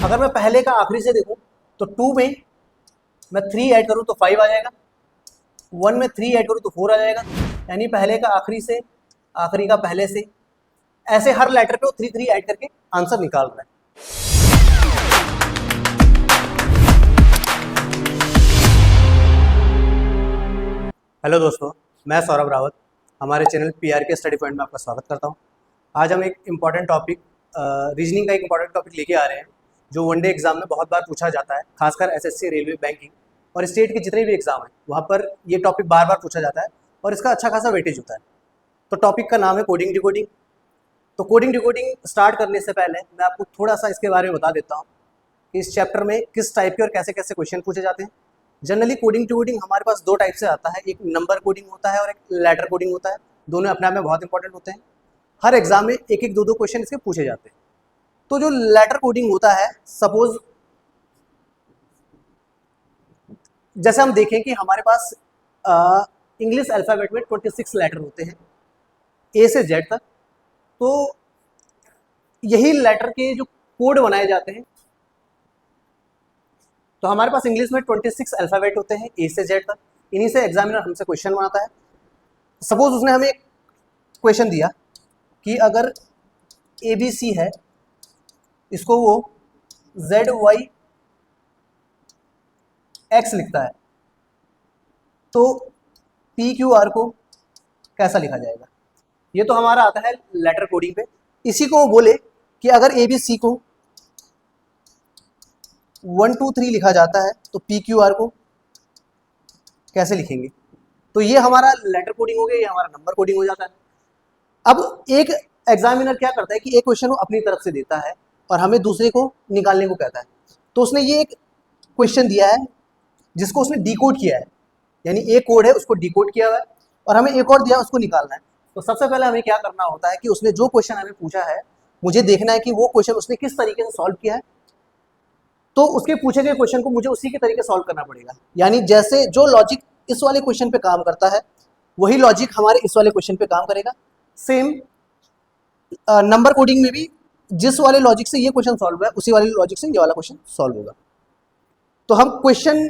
अगर मैं पहले का आखिरी से देखूं तो 2 में मैं 3 ऐड करूं तो 5 आ जाएगा, 1 में 3 ऐड करूं तो 4 आ जाएगा, यानी पहले का आखिरी से, आखिरी का पहले से, ऐसे हर लेटर पे वो 3 3 ऐड करके आंसर निकाल रहा है। हेलो दोस्तों, मैं सौरभ रावत हमारे चैनल PRK स्टडी पॉइंट में आपका स्वागत करता हूं। आज हम एक इम्पॉर्टेंट टॉपिक, रीजनिंग का एक इम्पॉर्टेंट टॉपिक लेके आ रहे हैं जो वनडे एग्जाम में बहुत बार पूछा जाता है, खासकर SSC, रेलवे, बैंकिंग और स्टेट के जितने भी एग्जाम हैं वहाँ पर ये टॉपिक बार बार पूछा जाता है और इसका अच्छा खासा वेटेज होता है। तो टॉपिक का नाम है कोडिंग डिकोडिंग। तो कोडिंग डिकोडिंग स्टार्ट करने से पहले मैं आपको थोड़ा सा इसके बारे में बता देता हूँ कि इस चैप्टर में किस टाइप के और कैसे कैसे क्वेश्चन पूछे जाते हैं। जनरली कोडिंग डिकोडिंग हमारे पास 2 टाइप से आता है, एक नंबर कोडिंग होता है और एक लेटर कोडिंग होता है। दोनों अपने आप में बहुत इंपॉर्टेंट होते हैं। हर एग्जाम में एक एक 2 क्वेश्चन इसके पूछे जाते हैं। तो जो लेटर कोडिंग होता है, सपोज जैसे हम देखें कि हमारे पास इंग्लिश अल्फ़ाबेट में 26 लेटर होते हैं A से Z तक। तो यही लेटर के जो कोड बनाए जाते हैं, तो हमारे पास इंग्लिश में 26 अल्फ़ाबेट होते हैं A से Z तक। इन्हीं से एग्जामिनर हमसे क्वेश्चन बनाता है। सपोज उसने हमें क्वेश्चन दिया कि अगर ABC है, इसको वो ZYX लिखता है, तो PQR को कैसा लिखा जाएगा। ये तो हमारा आता है लेटर कोडिंग पे। इसी को वो बोले कि अगर ABC को 1 2 3 लिखा जाता है तो PQR को कैसे लिखेंगे। तो ये हमारा लेटर कोडिंग हो गया, ये हमारा नंबर कोडिंग हो जाता है। अब एक एग्जामिनर क्या करता है कि एक क्वेश्चन वो अपनी तरफ से देता है और हमें दूसरे को निकालने को कहता है। तो उसने ये एक क्वेश्चन दिया है जिसको उसने डिकोड किया है, यानी एक कोड है उसको डिकोड किया हुआ है और हमें एक और दिया है उसको निकालना है। तो सबसे पहले हमें क्या करना होता है कि उसने जो क्वेश्चन हमें पूछा है, मुझे देखना है कि वो क्वेश्चन उसने किस तरीके से सॉल्व किया है। तो उसके पूछे गए क्वेश्चन को मुझे उसी के तरीके सॉल्व करना पड़ेगा। यानी जैसे जो लॉजिक इस वाले क्वेश्चन पे काम करता है वही लॉजिक हमारे इस वाले क्वेश्चन पे काम करेगा। सेम नंबर कोडिंग में भी जिस वाले लॉजिक से ये क्वेश्चन सॉल्व हुआ है उसी वाले लॉजिक से ये वाला क्वेश्चन सॉल्व होगा। तो हम क्वेश्चन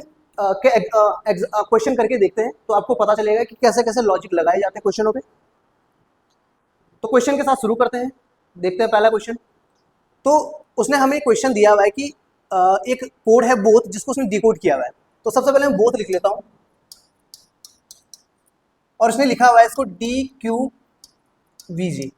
करके देखते हैं तो आपको पता चलेगा कि कैसे कैसे लॉजिक लगाए जाते हैं क्वेश्चनों पे। तो क्वेश्चन के साथ शुरू करते हैं, देखते हैं पहला क्वेश्चन। तो उसने हमें क्वेश्चन दिया हुआ है कि एक कोड है बोथ, जिसको उसने डिकोड किया हुआ है। तो सबसे पहले मैं बोथ लिख लेता हूं और उसने लिखा हुआ है इसको DQVG।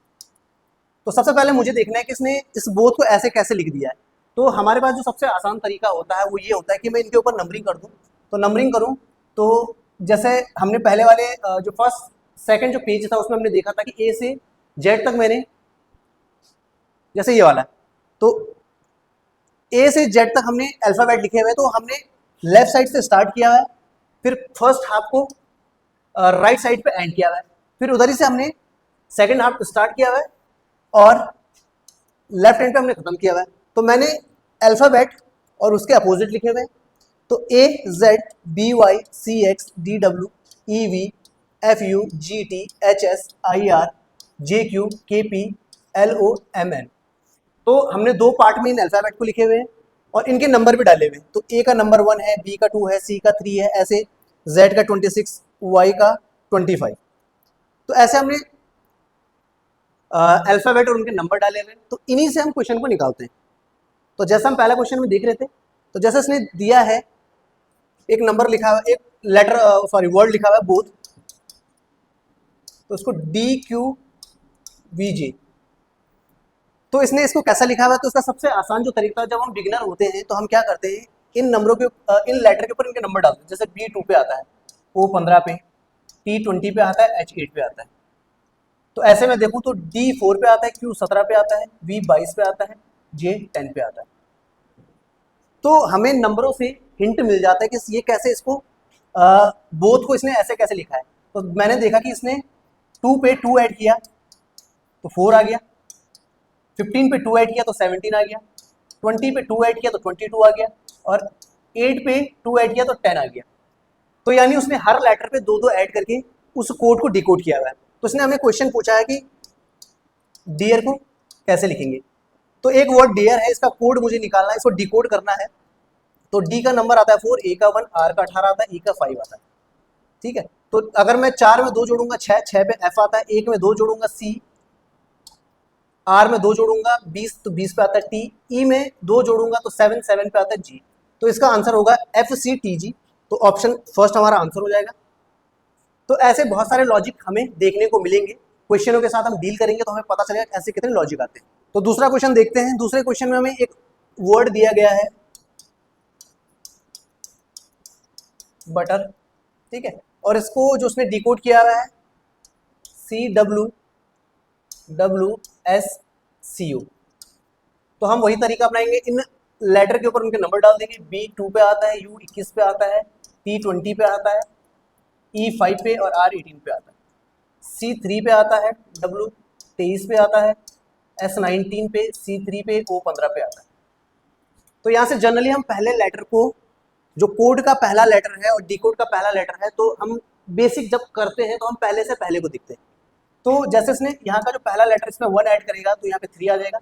तो सबसे पहले मुझे देखना है कि इसने इस बोथ को ऐसे कैसे लिख दिया है। तो हमारे पास जो सबसे आसान तरीका होता है वो ये होता है कि मैं इनके ऊपर नंबरिंग कर दूं। तो नंबरिंग करूं तो जैसे हमने पहले वाले जो फर्स्ट सेकंड जो पेज था उसमें हमने देखा था कि A से Z तक मैंने, जैसे ये वाला है, तो A से Z तक हमने अल्फ़ाबेट लिखे हुए हैं। तो हमने लेफ्ट साइड से स्टार्ट किया है, फिर फर्स्ट हाफ को राइट साइड पे एंड किया हुआ है, फिर उधर ही से हमने सेकंड हाफ स्टार्ट किया हुआ है और लेफ्ट हैंड पे हमने खत्म किया हुआ है। तो मैंने अल्फ़ाबेट और उसके अपोजिट लिखे हुए हैं। तो AZBYCXDWEVFUGTHSIRJQKPLOMN। तो हमने 2 पार्ट में इन अल्फ़ाबेट को लिखे हुए हैं और इनके नंबर भी डाले हुए हैं। तो A का नंबर 1 है, B का 2 है, C का 3 है, ऐसे Z का 26, Y का 25। तो ऐसे हमने अल्फ़ाबेट और उनके नंबर डाले हुए हैं। तो इन्हीं से हम क्वेश्चन को निकालते हैं। तो जैसा हम पहला क्वेश्चन में देख रहे थे, तो जैसे इसने दिया है एक नंबर लिखा हुआ, एक लेटर वर्ड लिखा हुआ है बोथ, तो उसको DQVG। तो इसने इसको कैसा लिखा हुआ है। तो इसका सबसे आसान जो तरीका, जब हम बिगिनर होते हैं तो हम क्या करते हैं, इन नंबरों के इन लेटर के ऊपर इनके नंबर डालते हैं। जैसे B2 पे आता है, O15 पे, T20 पे आता है, H8 पे आता है। तो ऐसे में देखूं तो D4 पे आता है, Q17 पे आता है, V22 पे आता है, J10 पे आता है। तो हमें नंबरों से हिंट मिल जाता है कि ये कैसे, इसको बोथ को इसने ऐसे कैसे लिखा है। तो मैंने देखा कि इसने 2 पे 2 ऐड किया तो 4 आ गया, 15 पे 2 ऐड किया तो 17 आ गया, 20 पे 2 ऐड किया तो 22 आ गया और 8 पे 2 ऐड किया तो 10 आ गया। तो यानी उसने हर लेटर पे 2 2 ऐड करके उस कोड को डिकोड किया हुआ है। तो उसने हमें क्वेश्चन पूछा है कि डियर को कैसे लिखेंगे। तो एक वर्ड डियर है, इसका कोड मुझे निकालना है, इसको डिकोड करना है। तो डी का नंबर आता है 4, ए का 1, आर का 18 आता है, ई का 5 आता है। ठीक है, तो अगर मैं 4 में 2 जोड़ूंगा 6, 6 पे एफ आता है, 1 में 2 जोड़ूंगा सी, आर में 2 जोड़ूंगा 20, तो 20 पे आता है टी, ई में 2 जोड़ूंगा तो 7, 7 पे आता है जी। तो इसका आंसर होगा एफ सी टी जी। तो ऑप्शन फर्स्ट हमारा आंसर हो जाएगा। तो ऐसे बहुत सारे लॉजिक हमें देखने को मिलेंगे, क्वेश्चनों के साथ हम डील करेंगे तो हमें पता चलेगा ऐसे कितने लॉजिक आते हैं। तो दूसरा क्वेश्चन देखते हैं। दूसरे क्वेश्चन में हमें एक वर्ड दिया गया है बटर, ठीक है, और इसको जो उसने डिकोड किया हुआ है CWWSCU। तो हम वही तरीका अपनाएंगे, इन लेटर के ऊपर उनके नंबर डाल देंगे। B2 पे आता है, U21 पे आता है, T20 पे आता है, E5 पे और R18 पे आता है, C3 पे आता है, W23 पे आता है, S19 पे, C3 पे, O15 पे आता है। तो यहाँ से जनरली हम पहले लेटर को, जो कोड का पहला लेटर है और डिकोड का पहला लेटर है, तो हम बेसिक जब करते हैं तो हम पहले से पहले को दिखते हैं। तो जैसे इसने यहाँ का जो पहला लेटर, इसमें 1 ऐड करेगा तो यहाँ पे 3 आ जाएगा,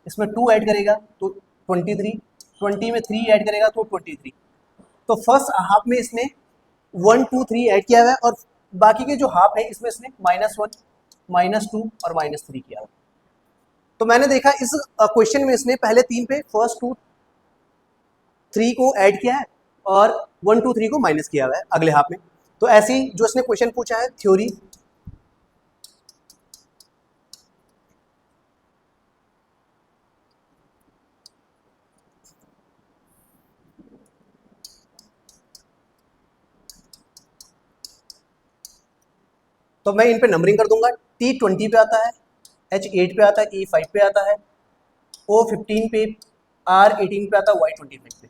इसमें 2 ऐड करेगा तो 23, 20 में 3 ऐड करेगा तो 23। तो फर्स्ट हाफ में इसने 1, 2, 3 ऐड किया हुआ है, और बाकी के जो हाफ है इसमें इसने -1, -2 और -3 किया हुआ है। तो मैंने देखा इस क्वेश्चन में इसने पहले 3 पे फर्स्ट 2, 3 को ऐड किया है और 1, 2, 3 को माइनस किया हुआ है अगले हाफ में। तो ऐसी जो इसने क्वेश्चन पूछा है थ्योरी, तो मैं इन पे नंबरिंग कर दूंगा। T20 पे आता है, H8 पे आता है, E5 पे आता है, O15 पे, R18 पे आता है, Y25 पे।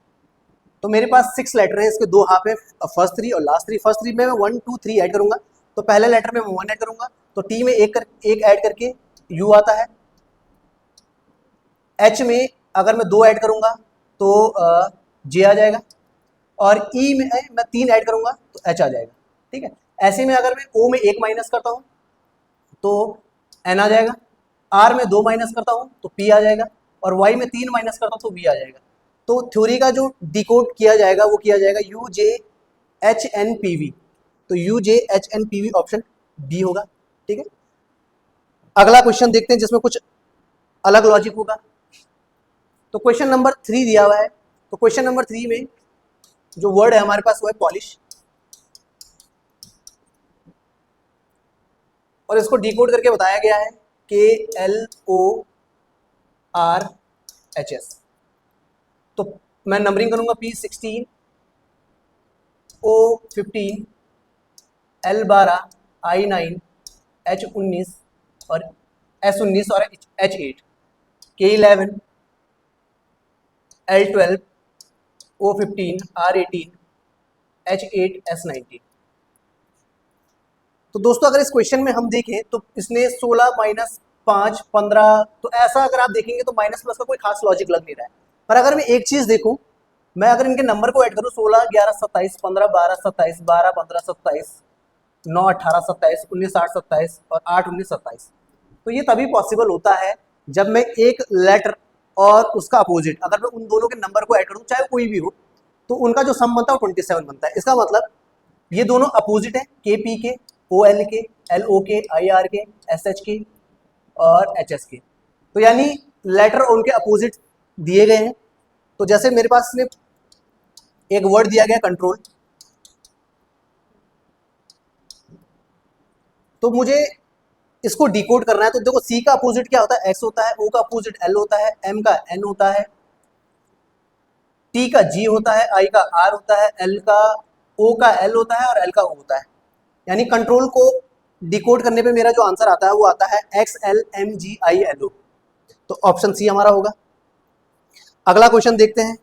तो मेरे पास 6 लेटर हैं, इसके 2 हाफ है, फर्स्ट 3 और लास्ट 3। फर्स्ट 3 में मैं 1, 2, 3 ऐड करूंगा, तो पहले लेटर में मैं 1 ऐड करूंगा, तो T में एक ऐड करके U आता है। H में अगर मैं 2 ऐड करूंगा तो J आ जाएगा, और E में मैं 3 ऐड करूंगा तो H आ जाएगा। ठीक है, ऐसे में अगर मैं O में 1 माइनस करता हूँ तो N आ जाएगा, R में 2 माइनस करता हूँ तो P आ जाएगा, और Y में 3 माइनस करता हूँ तो V आ जाएगा। तो थ्योरी का जो डिकोड किया जाएगा वो किया जाएगा UJHNPV। तो UJHNPV ऑप्शन बी होगा। ठीक है, अगला क्वेश्चन देखते हैं जिसमें कुछ अलग लॉजिक होगा। तो क्वेश्चन नंबर 3 दिया हुआ है। तो क्वेश्चन नंबर 3 में जो वर्ड है हमारे पास वो है पॉलिश, और इसको डिकोड करके बताया गया है KLORHS। तो मैं नंबरिंग करूंगा P16, O15, L12, I9, H19 और S19 और H8, K11, L12, O15, R18, H8, S19। तो दोस्तों अगर इस क्वेश्चन में हम देखें तो इसने 16 माइनस 5 15, तो ऐसा अगर आप देखेंगे तो माइनस प्लस का कोई खास लॉजिक लग नहीं रहा है। पर अगर मैं एक चीज देखूं, मैं अगर इनके नंबर को ऐड करूं 16, 11, 27, 15, 12, 27, 12, 15, 27, 9, 18, 27, 19, 8, 27 और 8, 19, 27, तो ये तभी पॉसिबल होता है जब मैं एक लेटर और उसका अपोजिट, अगर मैं उन दोनों के नंबर को ऐड करूं चाहे कोई भी हो, तो उनका जो सम बनता है वो 27 बनता है। इसका मतलब ये दोनों अपोजिट है, के पी के, ओ एल के, एल ओ के, आई आर के, एस एच के और एच एस के। तो यानी लेटर उनके अपोजिट दिए गए हैं। तो जैसे मेरे पास में एक वर्ड दिया गया कंट्रोल, तो मुझे इसको डिकोड करना है। तो देखो सी का अपोजिट क्या होता है, एक्स होता है, ओ का अपोजिट एल होता है, एम का एन होता है, टी का जी होता है, आई का आर होता है, एल का ओ का एल होता है और एल का ओ होता है। यानी कंट्रोल को डिकोड करने पे मेरा जो आंसर आता है वो आता है X L M G I L O. तो ऑप्शन सी हमारा होगा। अगला क्वेश्चन देखते हैं।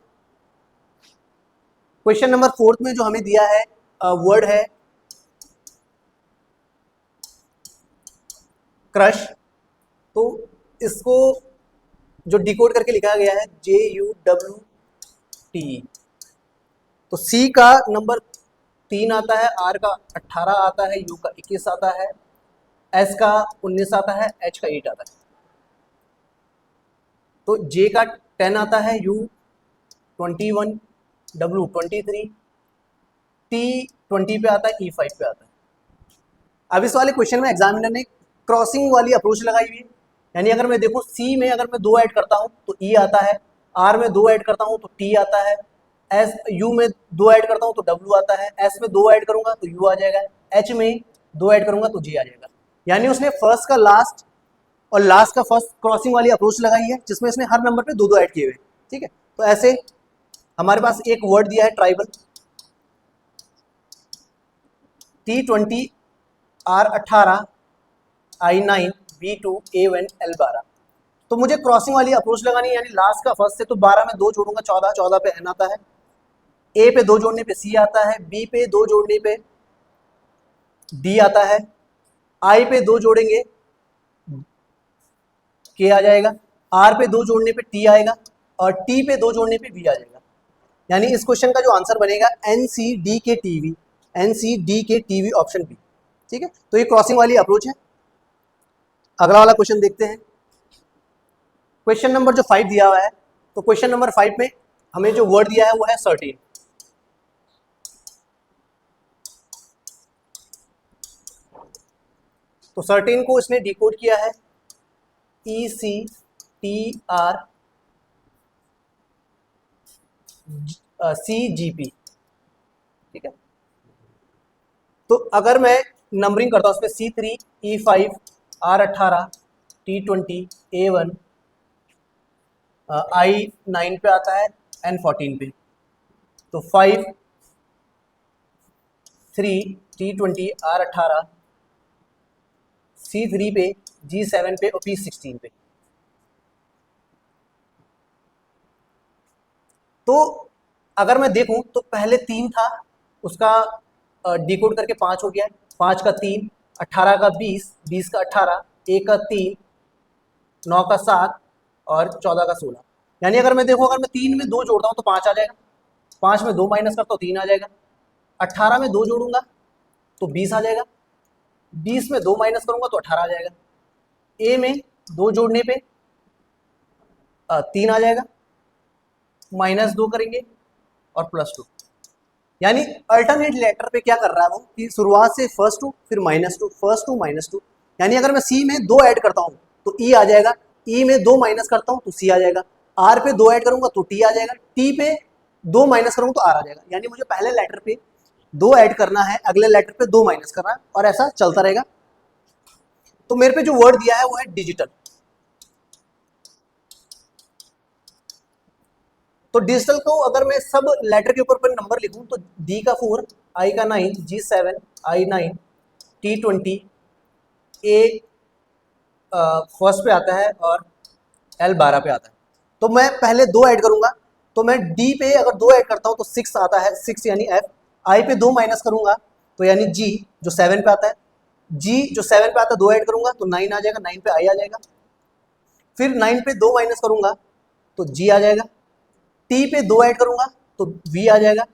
क्वेश्चन नंबर 4 में जो हमें दिया है वर्ड है क्रश। तो इसको जो डिकोड करके लिखा गया है JUWT। तो सी का नंबर 3 आता है, आर का 18 आता है, यू का 21 आता है, एस का 19 आता है, एच का 8 आता है। तो J का 10 आता है, U 21, W 23, T 20 पे आता है, E 5 पे आता है। अब इस वाले क्वेश्चन में एग्जामिनर ने क्रॉसिंग वाली अप्रोच लगाई हुई है, यानी अगर मैं देखूं C में अगर मैं 2 ऐड करता हूं तो E आता है, R में 2 ऐड करता हूं तो T आता है, U में 2 ऐड करता हूं तो W आता है, S में 2 ऐड करूंगा तो U आ जाएगा, H में 2 ऐड करूंगा तो G आ जाएगा। यानी उसने फर्स्ट का लास्ट और लास्ट का फर्स्ट क्रॉसिंग वाली अप्रोच लगाई है, जिसमें इसने हर नंबर पे 2 ऐड किए हुए। ठीक है, तो ऐसे हमारे पास एक वर्ड दिया है tribal, T20, R18, I9, B2, A1, L12। तो मुझे क्रॉसिंग वाली अप्रोच लगानी है, यानी लास्ट का फर्स्ट से, तो 12 में 2 जोड़ूंगा 14, 14 पे N आता है, A पे 2 जोड़ने पे C आता है, B पे 2 जोड़ने पे D आता है, I पे 2 जोड़ेंगे K आ जाएगा, R पे 2 जोड़ने पे T आएगा और T पे 2 जोड़ने पे V आ जाएगा। यानी इस क्वेश्चन का जो आंसर बनेगा NCD के TV, NCD के TV ऑप्शन बी। ठीक है, तो ये क्रॉसिंग वाली अप्रोच है। अगला वाला क्वेश्चन देखते हैं। क्वेश्चन नंबर जो 5 दिया हुआ है, तो क्वेश्चन नंबर 5 में हमें जो वर्ड दिया है वो है सर्टेन। तो सर्टेन को इसने डिकोड किया है ECTR CGP। ठीक है, तो अगर मैं नंबरिंग करता हूं उसमें C3, E5, R18, T20, A1, I9 पे आता है, N14 पे, तो 5, 3, T20, R18, C3 पे, G7 पे और P16 पे। तो अगर मैं देखूं तो पहले 3 था, उसका डिकोड करके 5 हो गया, 5 का 3, 18 का 20, 20 का 18, 1 का 3, 9 का 7 और 14 का 16। यानी अगर मैं देखूं, अगर मैं 3 में 2 जोड़ता हूं तो 5 आ जाएगा, 5 में 2 माइनस करता हूं 3 आ जाएगा, 18 में 2 जोड़ूंगा तो 20 आ जाएगा, 20 में 2 माइनस करूंगा तो 18 आ जाएगा, ए में 2 जोड़ने पे 3 आ जाएगा, -2 करेंगे और +2। यानी अल्टरनेट लेटर पे क्या कर रहा है वो कि शुरुआत से फर्स्ट टू फिर -2, फर्स्ट टू -2। यानी अगर मैं सी में 2 ऐड करता हूँ तो ई आ जाएगा, ई में 2 माइनस करता हूँ तो सी आ जाएगा, आर पे 2 ऐड करूंगा तो टी आ जाएगा, टी पे 2 माइनस करूंगा तो आर आ जाएगा। यानी मुझे पहले लेटर पे 2 ऐड करना है, अगले लेटर पे 2 माइनस करना है और ऐसा चलता रहेगा। तो मेरे पे जो वर्ड दिया है वो है डिजिटल। तो डिजिटल को अगर मैं सब लेटर के ऊपर नंबर लिखूं तो डी का 4, आई का 9, G7, I9, T20, ए फर्स्ट पे आता है और एल 12 पे आता है। तो मैं पहले 2 ऐड करूंगा, तो मैं डी पे अगर 2 ऐड करता हूं तो 6 आता है, 6 यानी एफ। आई पे 2 माइनस करूंगा तो यानी जी जो 7 पे आता है, जी जो 7 पे आता है 2 ऐड करूंगा तो 9 आ जाएगा, 9 पे आई आ जाएगा, फिर 9 पे 2 माइनस करूंगा तो जी आ जाएगा, टी पे 2 ऐड करूंगा तो वी आ जाएगा,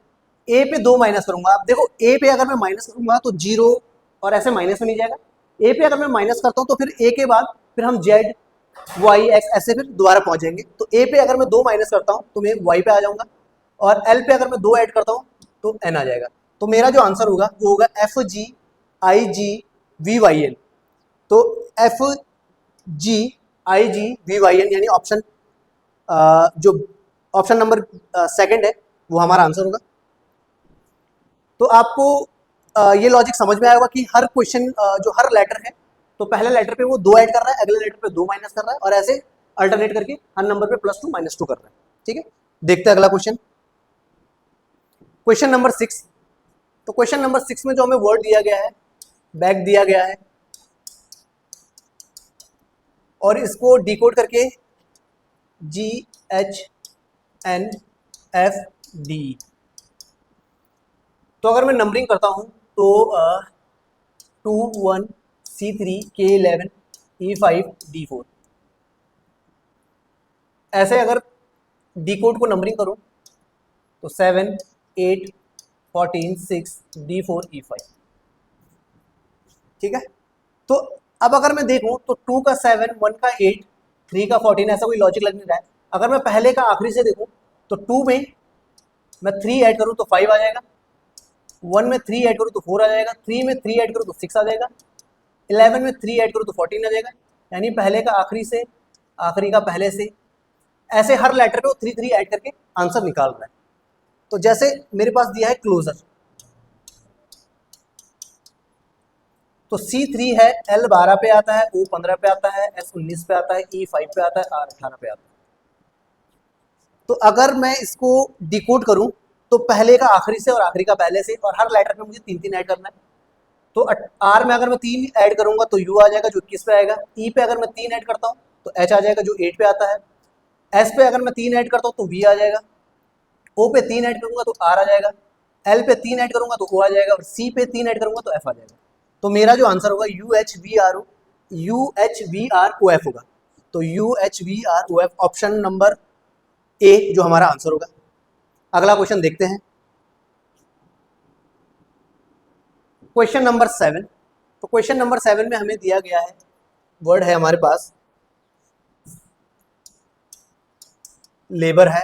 ए पे 2 माइनस करूंगा। अब देखो ए पे अगर मैं माइनस करूंगा तो 0 और ऐसे माइनस में नहीं जाएगा, ए पे अगर मैं माइनस करता हूं तो फिर ए के बाद फिर हम जेड वाई एक्स ऐसे फिर दोबारा पहुंच जाएंगे। तो ए पे अगर मैं 2 माइनस करता हूं तो मैं वाई पे आ जाऊंगा और एल पे अगर मैं 2 ऐड करता हूं तो एन आ जाएगा। तो मेरा जो आंसर होगा वो होगा FGIGVYN। तो FGIGVYN यानी ऑप्शन जो ऑप्शन नंबर सेकंड है वो हमारा आंसर होगा। तो आपको ये लॉजिक समझ में आया होगा कि हर क्वेश्चन जो हर लेटर है तो पहले लेटर पे वो 2 ऐड कर रहा है, अगले लेटर पे 2 माइनस कर रहा है और ऐसे अल्टरनेट करके हर नंबर पे +2 -2 कर रहा है। ठीक है, देखते हैं अगला क्वेश्चन, क्वेश्चन नंबर 6। तो क्वेश्चन नंबर 6 में जो हमें वर्ड दिया गया है, बैग दिया गया है और इसको डिकोड करके GHNFD। तो अगर मैं नंबरिंग करता हूं तो 2, 1, C3, K11, E5, D4 ऐसे अगर डिकोड को नंबरिंग करूं तो 7, 8, 14, 6, D4, E5। ठीक है, तो अब अगर मैं देखूं तो 2 का 7, 1 का 8, 3 का 14, ऐसा कोई लॉजिक लग नहीं रहा है। अगर मैं पहले का आखिरी से देखूं तो 2 में मैं 3 ऐड करूं तो 5 आ जाएगा, 1 में 3 ऐड करूं तो 4 आ जाएगा, 3 में 3 ऐड करूं तो 6 आ जाएगा, 11 में 3 ऐड करूं तो 14 आ जाएगा। यानी पहले का आखिरी से, आखिरी का पहले से, ऐसे हर लेटर पे वो 3 3 ऐड करके आंसर निकाल रहा है। तो जैसे मेरे पास दिया है क्लोजर, तो C3 है, L 12 पे आता है, O 15 पे आता है, S 19 पे आता है, E 5 पे आता है, R 18 पे आता है। तो अगर मैं इसको डिकोड करूं तो पहले का आखिरी से और आखिरी का पहले से, और हर लेटर पे मुझे 3 3 ऐड करना है। तो R में अगर मैं 3 ऐड करूंगा तो U आ जाएगा जो 21 पे आएगा, E पे अगर मैं 3 ऐड करता हूँ तो H आ जाएगा जो 8 पे आता है, S पे अगर मैं 3 ऐड करता हूँ तो V आ जाएगा, O पे 3 ऐड करूंगा तो R आ जाएगा, L पे 3 ऐड करूंगा तो O आ जाएगा, और C पे 3 ऐड करूंगा तो F आ जाएगा। तो मेरा जो आंसर होगा UHVROF होगा। तो UHVROF ऑप्शन नंबर ए जो हमारा आंसर होगा। अगला क्वेश्चन देखते हैं, क्वेश्चन नंबर 7। तो क्वेश्चन नंबर 7 में हमें दिया गया है, वर्ड है हमारे पास लेबर है,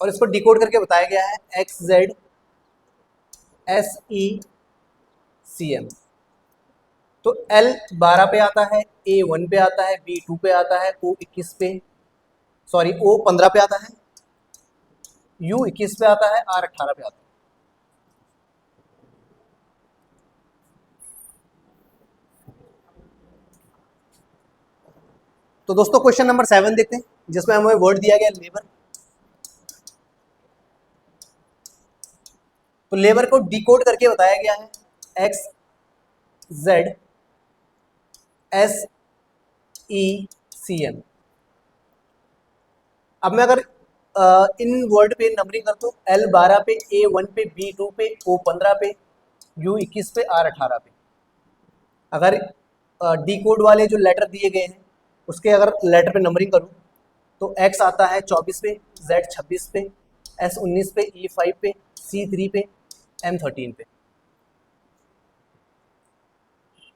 और इसको डिकोड करके बताया गया है XZSECM। तो L 12 पे आता है, A 1 पे आता है, B 2 पे आता है, O 21 पे, सॉरी O 15 पे आता है, U 21 पे आता है, R 18 पे आता है। तो दोस्तों क्वेश्चन नंबर 7 देखते हैं, जिसमें हमें वर्ड दिया गया लेबर। तो लेबर को डिकोड करके बताया गया है XZSECM। अब मैं अगर इन वर्ड पे नंबरिंग करता हूँ, L 12 पे, A 1 पे, B 2 पे, O 15 पे, U 21 पे, R 18 पे। अगर डी कोड वाले जो लेटर दिए गए हैं उसके अगर लेटर पे नंबरिंग करूँ तो X आता है 24 पे, Z 26 पे, S 19 पे, E 5 पे, C 3 पे, M 13 पे।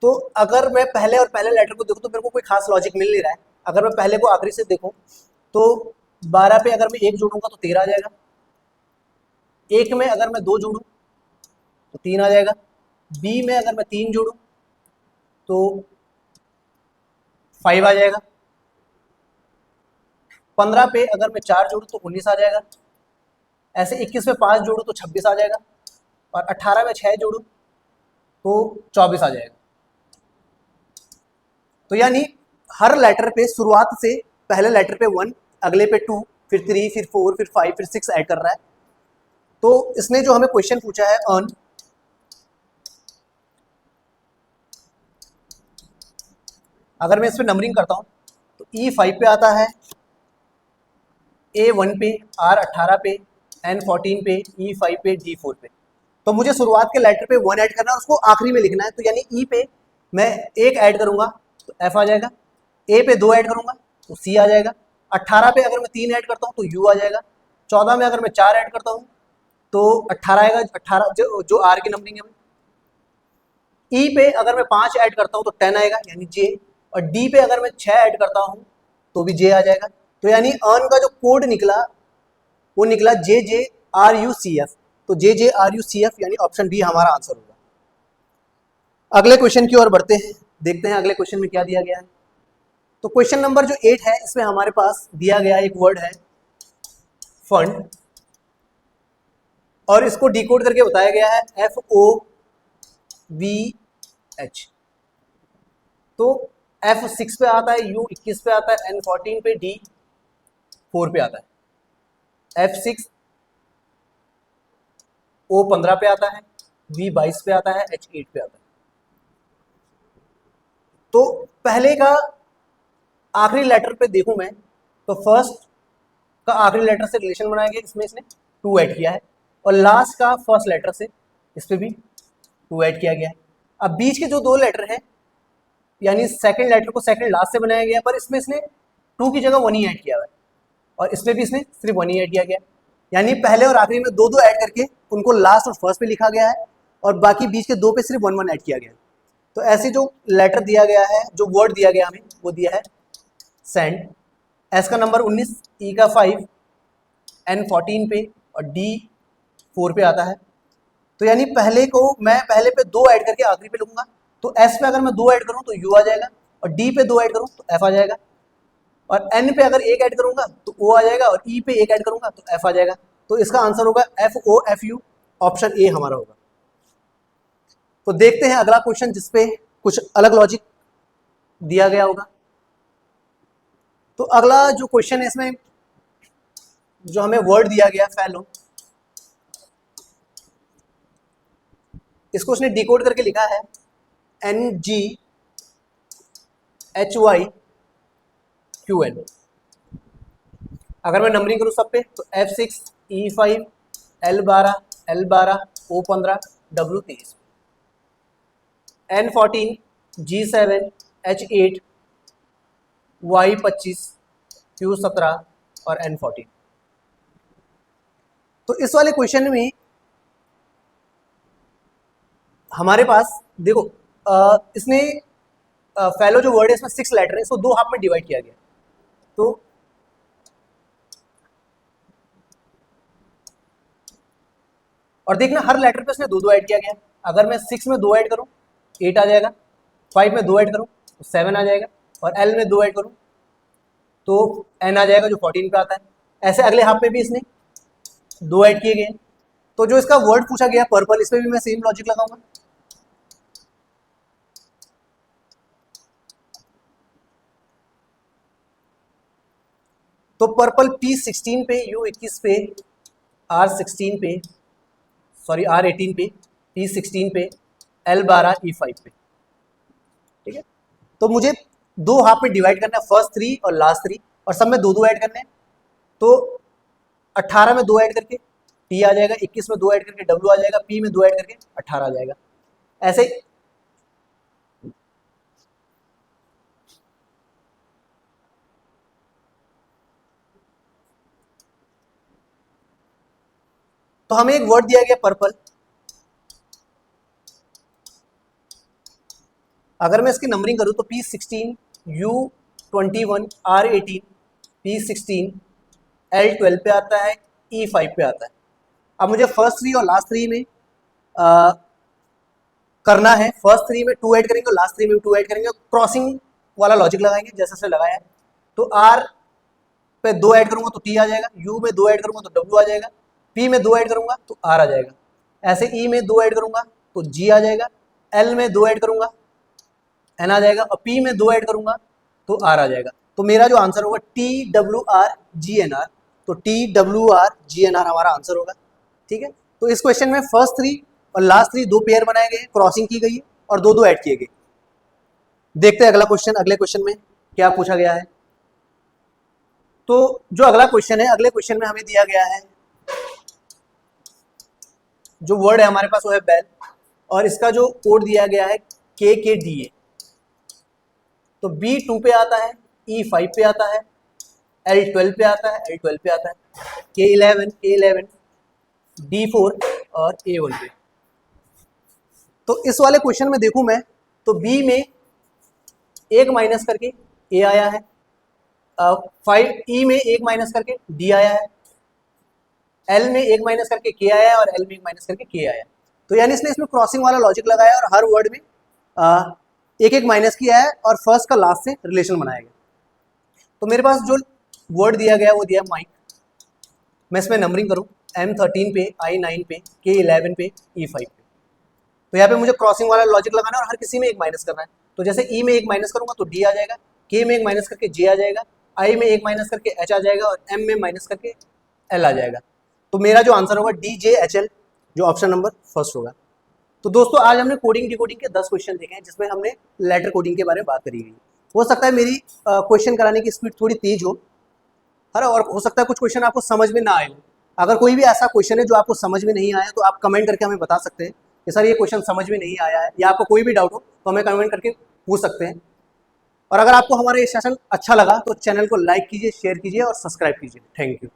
तो अगर मैं पहले और पहले लेटर को देखूँ तो मेरे को कोई खास लॉजिक मिल नहीं रहा है। अगर मैं पहले को आखिरी से देखूँ तो 12 पे अगर मैं 1 जोड़ूंगा तो 13 आ जाएगा, 1 में अगर मैं 2 जोड़ूं तो 3 आ जाएगा, B में अगर मैं 3 जोड़ूं तो 5 आ जाएगा, 15 पे अगर मैं 4 जोड़ूं तो 19 आ जाएगा, ऐसे 21 में 5 जोड़ूं तो 26 आ जाएगा, और 18 में 6 जोड़ूं तो 24 आ जाएगा। तो यानी हर लेटर पे शुरुआत से पहले लेटर पे 1, अगले पे 2, फिर 3, फिर 4, फिर 5, फिर 6 ऐड कर रहा है। तो इसने जो हमें क्वेश्चन पूछा है अर्न, अगर मैं इस पे नंबरिंग करता हूं तो E 5 पे आता है, A 1 पे, R 18 पे, N 14 पे, E 5 पे, D 4 पे। तो मुझे शुरुआत के लेटर पे 1 ऐड करना है, उसको आखिरी में लिखना है। तो यानी E पे मैं 1 ऐड करूंगा तो F आ जाएगा, A पे 2 ऐड करूंगा तो C आ जाएगा, 18 पे अगर मैं 3 ऐड करता हूँ तो U आ जाएगा, 14 में अगर मैं 4 ऐड करता हूँ तो 18 आएगा, 18 जो R की नंबरिंग है। E पे अगर मैं 5 ऐड करता हूँ तो 10 आएगा यानी J, और D पे अगर मैं 6 ऐड करता हूँ तो भी J आ जाएगा। तो यानी अर्न का जो कोड निकला वो निकला JJRUCF। तो JJRUCF यानी ऑप्शन बी हमारा आंसर होगा। अगले क्वेश्चन की ओर बढ़ते हैं, देखते हैं अगले क्वेश्चन में क्या दिया गया है। तो क्वेश्चन नंबर जो 8 है इसमें हमारे पास दिया गया एक वर्ड है फंड, और इसको डिकोड करके बताया गया है FOVH। तो F 6 पे आता है, U 21 पे आता है, N 14 पे, D 4 पे आता है, F 6 O 15 पे आता है, V 22 पे आता है, H 8 पे आता है। तो पहले का आखिरी लेटर पे देखूं मैं तो फर्स्ट का आखिरी लेटर से रिलेशन बनाया गया, इसमें इसने 2 ऐड किया है, और लास्ट का फर्स्ट लेटर से इस पे भी 2 ऐड किया गया है। अब बीच के जो 2 लेटर हैं यानी सेकंड लेटर को सेकंड लास्ट से बनाया गया, पर इसमें इसने 2 की जगह 1 ही ऐड किया हुआ है, और इसमें भी इसने सिर्फ 1 ही ऐड किया गया है। यानी पहले और आखिरी में 2 2 ऐड करके उनको लास्ट और फर्स्ट पे लिखा गया है, और बाकी बीच के 2 पे सिर्फ 1 1 ऐड किया गया है। तो ऐसे जो लेटर दिया गया है, जो वर्ड दिया गया हमें, वो दिया है सेंड। एस का नंबर 19, ई का 5, एन 14 पे और डी 4 पे आता है। तो यानी पहले को मैं पहले पे 2 ऐड करके आखिरी पे लिखूंगा। तो एस पे अगर मैं 2 ऐड करूं तो यू आ जाएगा, और डी पे 2 ऐड करूं तो एफ आ जाएगा, और एन पे अगर 1 ऐड करूंगा तो ओ आ जाएगा, और ई पे 1 ऐड करूंगा तो एफ आ जाएगा। तो इसका आंसर होगा F O F U, option A हमारा होगा। तो देखते हैं अगला क्वेश्चन जिसपे कुछ अलग लॉजिक दिया गया होगा। तो अगला जो क्वेश्चन है, इसमें जो हमें वर्ड दिया गया फैलो, इसको उसने डिकोड करके लिखा है NGHYQN। अगर मैं नंबरिंग करूं सब पे तो F6 E5 L12 L12 O15 W23, N14 G7 H8 Y25 Q17 और N14। तो इस वाले क्वेश्चन में हमारे पास देखो इसने फैलो जो वर्ड है इसमें 6 लेटर है, इसको 2 हाफ में डिवाइड किया गया। तो और देखना हर लेटर पे उसने 2 ऐड किया गया। अगर मैं 6 में 2 ऐड करूं 8 आ जाएगा, 5 में 2 ऐड करूं तो 7 आ जाएगा, और L में 2 ऐड करूं तो N आ जाएगा जो 14 पे आता है। ऐसे अगले हाफ पे भी इसने 2 ऐड किए गए। तो जो इसका वर्ड पूछा गया पर्पल, इसमें भी मैं सेम लॉजिक लगाऊंगा। तो पर्पल P16 पे, U21 पे, R16 पे, सॉरी R18 पे, P16 पे, L12 E5 पे। ठीक है, तो मुझे 2 हाफ में डिवाइड करना है, फर्स्ट 3 और लास्ट 3, और सब में 2 ऐड करने हैं। तो 18 में 2 ऐड करके T आ जाएगा, 21 में 2 ऐड करके W आ जाएगा, P में 2 ऐड करके 18 आ जाएगा। ऐसे ही तो हमें एक वर्ड दिया गया पर्पल। अगर मैं इसकी नंबरिंग करूं तो P16 U21 R18 P16 L12 पे आता है, E5 पे आता है। अब मुझे फर्स्ट 3 और लास्ट 3 में करना है। फर्स्ट 3 में 2 ऐड करेंगे और लास्ट 3 में 2 ऐड करेंगे, क्रॉसिंग वाला लॉजिक लगाएंगे जैसे से लगाया है। तो R पे 2 ऐड करूंगा तो T आ जाएगा, U में 2 ऐड करूंगा तो W आ जाएगा, P में 2 ऐड करूंगा तो R आ जाएगा। ऐसे E में 2 ऐड करूंगा तो G आ जाएगा, L में 2 ऐड करूंगा N आ जाएगा, और P में 2 ऐड करूंगा तो R आ जाएगा। तो मेरा जो आंसर होगा TWRGNR, तो TWRGNR हमारा आंसर होगा। ठीक है, तो इस क्वेश्चन में फर्स्ट 3 और लास्ट 3 2 पेयर बनाए गए, क्रॉसिंग की गई है और 2 ऐड किए गए। देखते हैं अगला क्वेश्चन, अगले क्वेश्चन में क्या पूछा गया है। तो जो अगला क्वेश्चन है, अगले क्वेश्चन में हमें दिया गया है, जो वर्ड है हमारे पास वो है बेल, और इसका जो कोड दिया गया है KKDA। तो B2 पे आता है, E5 पे आता है, L12 पे आता है, L12 पे आता है, K11 D4 और A1 पे। तो इस वाले क्वेश्चन में देखूं मैं तो B में 1 माइनस करके A आया है, 5 E में 1 माइनस करके D आया है, L में 1 माइनस करके K आया है, और L में 1 माइनस करके K आया है। तो यानी इसने इसमें क्रॉसिंग वाला लॉजिक लगाया और हर वर्ड में एक एक माइनस किया है और फर्स्ट का लास्ट से रिलेशन बनाया गया। तो मेरे पास जो वर्ड दिया गया वो दिया माइक। मैं इसमें नंबरिंग करूं M13 पे, I9 पे, K11 पे, E5 पे। तो यहाँ पे मुझे क्रॉसिंग वाला लॉजिक लगाना है और हर किसी में 1 माइनस करना है। तो जैसे E में 1 माइनस करूंगा तो D आ जाएगा, K में 1 माइनस करके J आ जाएगा, I में 1 माइनस करके H आ जाएगा, और M में माइनस करके L आ जाएगा। तो मेरा जो आंसर होगा DJHL, जो ऑप्शन नंबर फर्स्ट होगा। तो दोस्तों आज हमने कोडिंग डिकोडिंग के 10 क्वेश्चन देखे हैं, जिसमें हमने लेटर कोडिंग के बारे में बात करी गई। हो सकता है मेरी क्वेश्चन कराने की स्पीड थोड़ी तेज हो, और हो सकता है कुछ क्वेश्चन आपको समझ में ना आए हो। अगर कोई भी ऐसा क्वेश्चन है जो आपको समझ में नहीं आया तो आप कमेंट करके हमें बता सकते हैं कि सर ये क्वेश्चन समझ में नहीं आया है, या आपको कोई भी डाउट हो तो हमें कमेंट करके पूछ सकते हैं। और अगर आपको हमारा ये सेशन अच्छा लगा तो चैनल को लाइक कीजिए, शेयर कीजिए और सब्सक्राइब कीजिए। Thank you.